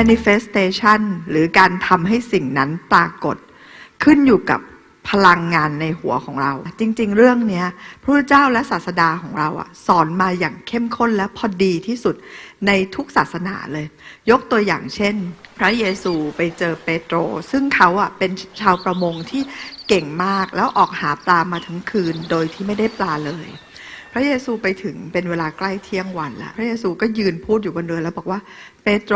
manifestation หรือการทำให้สิ่งนั้นปรากฏขึ้นอยู่กับพลังงานในหัวของเราจริงๆเรื่องนี้พระพุทธเจ้าและศาสดาของเราสอนมาอย่างเข้มข้นและพอดีที่สุดในทุกศาสนาเลยยกตัวอย่างเช่นพระเยซูไปเจอเปโตรซึ่งเขาเป็นชาวประมงที่เก่งมากแล้วออกหาปลามาทั้งคืนโดยที่ไม่ได้ปลาเลยพระเยซูไปถึงเป็นเวลาใกล้เที่ยงวันแล้วพระเยซูก็ยืนพูดอยู่บนเรือแล้วบอกว่าเปโตร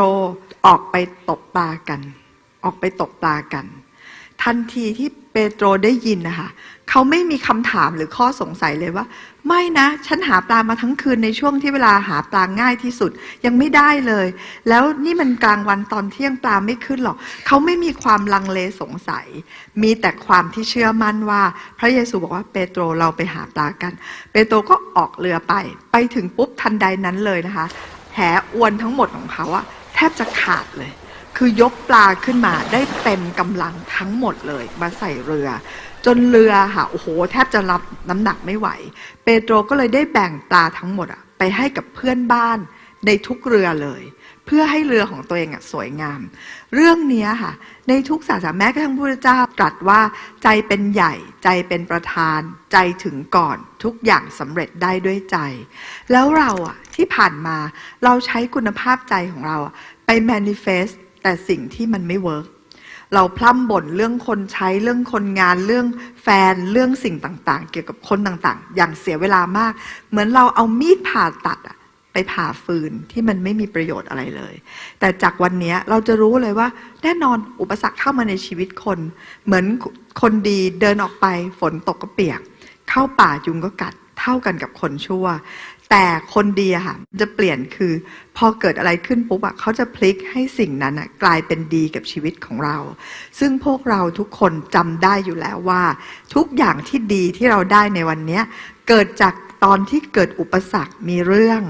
ออกไปตกปลากันออกไปตกปลากันทันทีที่เปโตรได้ยินนะคะเขาไม่มีคำถามหรือข้อสงสัยเลยว่าไม่นะฉันหาปลามาทั้งคืนในช่วงที่เวลาหาปลาง่ายที่สุดยังไม่ได้เลยแล้วนี่มันกลางวันตอนเที่ยงปลาไม่ขึ้นหรอกเขาไม่มีความลังเลสงสัยมีแต่ความที่เชื่อมั่นว่าพระเยซูบอกว่าเปโตรเราไปหาปลากันเปโตรก็ออกเรือไปถึงปุ๊บทันใดนั้นเลยนะคะแหอวนทั้งหมดของเขาแทบจะขาดเลยคือยกปลาขึ้นมาได้เต็มกำลังทั้งหมดเลยมาใส่เรือจนเรือโอ้โหแทบจะรับน้ำหนักไม่ไหวเปโตรก็เลยได้แบ่งปลาทั้งหมดไปให้กับเพื่อนบ้านในทุกเรือเลยเพื่อให้เรือของตัวเองสวยงามเรื่องนี้ค่ะในทุกศาสนาแม้กระทั่งพระพุทธเจ้าตรัสว่าใจเป็นใหญ่ใจเป็นประธานใจถึงก่อนทุกอย่างสำเร็จได้ด้วยใจแล้วเราที่ผ่านมาเราใช้คุณภาพใจของเราไป manifest แต่สิ่งที่มันไม่เวิร์กเราพร่ำบ่นเรื่องคนใช้เรื่องคนงานเรื่องแฟนเรื่องสิ่งต่างๆเกี่ยวกับคนต่างๆอย่างเสียเวลามากเหมือนเราเอามีดผ่าตัดไปผ่าฟืนที่มันไม่มีประโยชน์อะไรเลยแต่จากวันนี้เราจะรู้เลยว่าแน่นอนอุปสรรคเข้ามาในชีวิตคนเหมือนคนดีเดินออกไปฝนตกก็เปียกเข้าป่ายุงก็กัดเท่ากันกับคนชั่วแต่คนดีจะเปลี่ยนคือพอเกิดอะไรขึ้นปุ๊บเขาจะพลิกให้สิ่งนั้นกลายเป็นดีกับชีวิตของเราซึ่งพวกเราทุกคนจำได้อยู่แล้วว่าทุกอย่างที่ดีที่เราได้ในวันนี้เกิดจากตอนที่เกิดอุปสรรคมีเรื่อง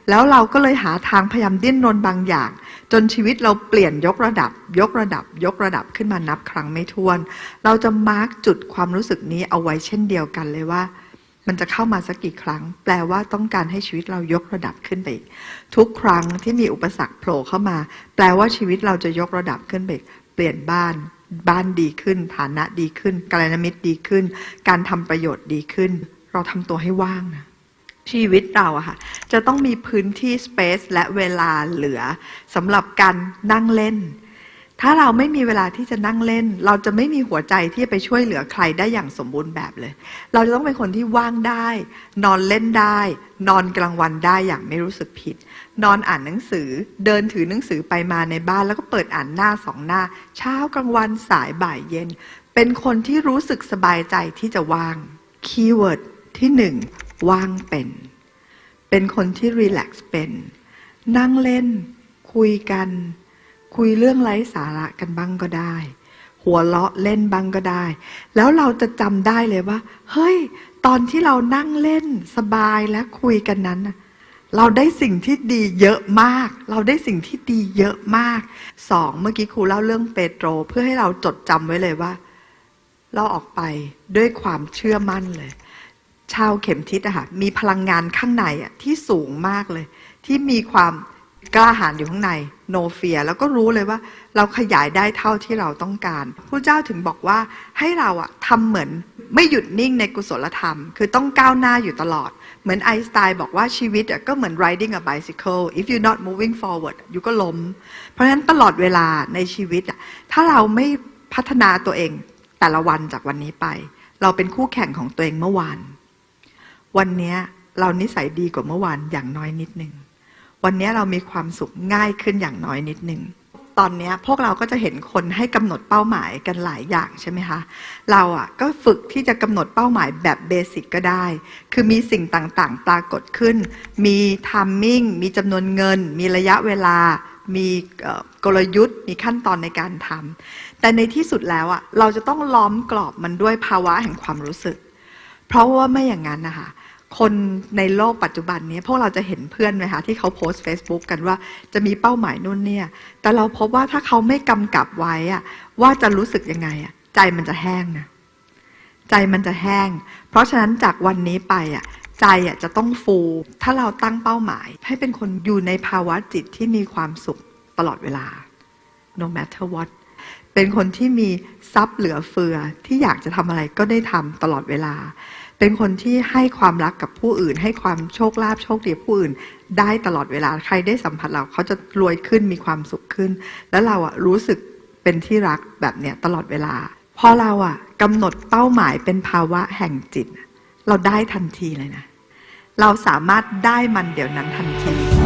แล้วเราก็เลยหาทางพยายามดิ้นรนบางอย่างจนชีวิตเราเปลี่ยนยกระดับขึ้นมานับครั้งไม่ถ้วนเราจะมาร์กจุดความรู้สึกนี้เอาไว้เช่นเดียวกันเลยว่ามันจะเข้ามาสักกี่ครั้งแปลว่าต้องการให้ชีวิตเรายกระดับขึ้นไปอีกทุกครั้งที่มีอุปสรรคโผล่เข้ามาแปลว่าชีวิตเราจะยกระดับขึ้นไปอีกเปลี่ยนบ้านดีขึ้นฐานะดีขึ้นกัลยาณมิตรดีขึ้นการทำประโยชน์ดีขึ้นเราทำตัวให้ว่างนะชีวิตเราจะต้องมีพื้นที่ space และเวลาเหลือสำหรับการนั่งเล่นถ้าเราไม่มีเวลาที่จะนั่งเล่นเราจะไม่มีหัวใจที่จะไปช่วยเหลือใครได้อย่างสมบูรณ์แบบเลยเราจะต้องเป็นคนที่ว่างได้นอนเล่นได้นอนกลางวันได้อย่างไม่รู้สึกผิดนอนอ่านหนังสือเดินถือหนังสือไปมาในบ้านแล้วก็เปิดอ่านหน้า2 หน้าเช้ากลางวันสายบ่ายเย็นเป็นคนที่รู้สึกสบายใจที่จะว่างคีย์เวิร์ดที่1ว่างเป็นคนที่รีแลกซ์เป็นนั่งเล่นคุยเรื่องไร้สาระกันบ้างก็ได้หัวเราะเล่นบ้างก็ได้แล้วเราจะจำได้เลยว่าเฮ้ยตอนที่เรานั่งเล่นสบายและคุยกันนั้นเราได้สิ่งที่ดีเยอะมากเราได้สิ่งที่ดีเยอะมาก2เมื่อกี้ครูเล่าเรื่องเปโตรเพื่อให้เราจดจำไว้เลยว่าเราออกไปด้วยความเชื่อมั่นเลยชาวเข็มทิศมีพลังงานข้างในที่สูงมากเลยที่มีความกล้าหาญอยู่ข้างในโนเฟียแล้วก็รู้เลยว่าเราขยายได้เท่าที่เราต้องการพระเจ้าถึงบอกว่าให้เราทำเหมือนไม่หยุดนิ่งในกุศลธรรมคือต้องก้าวหน้าอยู่ตลอดเหมือนไอน์สไตน์บอกว่าชีวิตก็เหมือน riding a bicycle if you're not moving forward อยู่ก็ล้มเพราะฉะนั้นตลอดเวลาในชีวิตถ้าเราไม่พัฒนาตัวเองแต่ละวันจากวันนี้ไปเราเป็นคู่แข่งของตัวเองเมื่อวานวันนี้เรานิสัยดีกว่าเมื่อวานอย่างน้อยนิดนึงวันนี้เรามีความสุขง่ายขึ้นอย่างน้อยนิดนึงตอนนี้พวกเราก็จะเห็นคนให้กำหนดเป้าหมายกันหลายอย่างใช่ไหมคะเราก็ฝึกที่จะกำหนดเป้าหมายแบบเบสิกก็ได้คือมีสิ่งต่างๆปรากฏขึ้นมีไทมิ่งมีจำนวนเงินมีระยะเวลามีกลยุทธ์มีขั้นตอนในการทำแต่ในที่สุดแล้วเราจะต้องล้อมกรอบมันด้วยภาวะแห่งความรู้สึกเพราะว่าไม่อย่างนั้นนะคะคนในโลกปัจจุบันนี้พวกเราจะเห็นเพื่อนไหมคะที่เขาโพสต์ Facebook กันว่าจะมีเป้าหมายนู่นเนี่ยแต่เราพบว่าถ้าเขาไม่กำกับไว้ว่าจะรู้สึกยังไงใจมันจะแห้งนะใจมันจะแห้งเพราะฉะนั้นจากวันนี้ไปใจจะต้องฟูถ้าเราตั้งเป้าหมายให้เป็นคนอยู่ในภาวะจิตที่มีความสุขตลอดเวลา no matter what เป็นคนที่มีทรัพย์เหลือเฟือที่อยากจะทำอะไรก็ได้ทำตลอดเวลาเป็นคนที่ให้ความรักกับผู้อื่นให้ความโชคลาภโชคดีผู้อื่นได้ตลอดเวลาใครได้สัมผัสเราเขาจะรวยขึ้นมีความสุขขึ้นแล้วเรารู้สึกเป็นที่รักแบบเนี้ยตลอดเวลาพอเรากำหนดเป้าหมายเป็นภาวะแห่งจิตเราได้ทันทีเลยนะเราสามารถได้มันเดี๋ยวนั้นทันที